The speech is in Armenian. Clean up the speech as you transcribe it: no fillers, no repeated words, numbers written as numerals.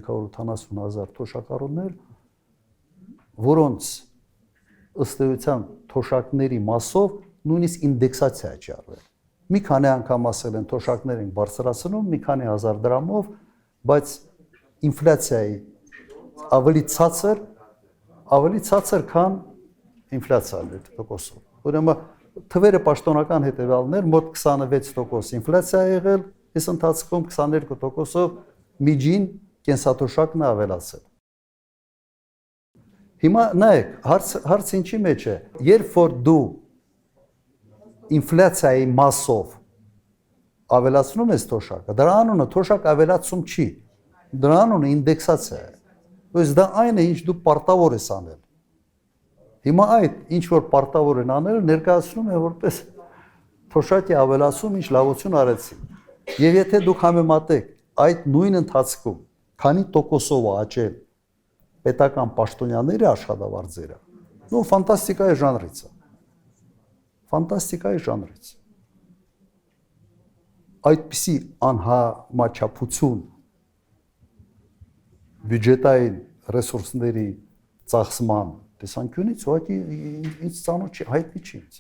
380,000 թոշակառուներ, որոնց ըստ էության թոշակների մասով նույնիսկ ինդեքսացիա չի արվել։ Մի քանի անգամ ասել են թոշակներ են բարձրացնում, մի քանի հազար դրամով, բայց ինֆլյացիայի ավելի ցածր, քան ինֆլյացիան 7%-ով։ Ուրեմն թվերը պաշտոնական հետևյալներ, մոտ 26% ինֆլյացիա է եղել, այս ընթացքում 22%-ով միջին կենսաթոշակն է ավելացել։ Հիմա նայեք, հարց ինչի մեջ է, երբ որ դու ինֆլյացիայի մասով ավելացնում ես թոշակը, դրա անունը թոշակ ավելացում չի, դրա անունը ինդեքսացիա է։ Ուրեմն դա այն է, ինչ դու պարտավոր ես անել։ Հիմա այդ ինչ որ պարտավոր են անել, ներկայացնում է որպես թոշակի ավելացում, ինչ լավություն արեցին։ Եվ եթե դուք համեմատեք այդ նույն ընթացքում, քանի տոկոսով է աճել պետական պաշտոնյաների աշխատավարձերը, նո ֆանտաստիկայի ժանրից է։ Ֆանտաստիկայի ժանրից։ Այդպիսի անհամաչափություն բյուջետային ռեսուրսների ծախսման տեսանկյունից ուղղակի ինձ ծանոթ չի, հայտնի չի ինձ։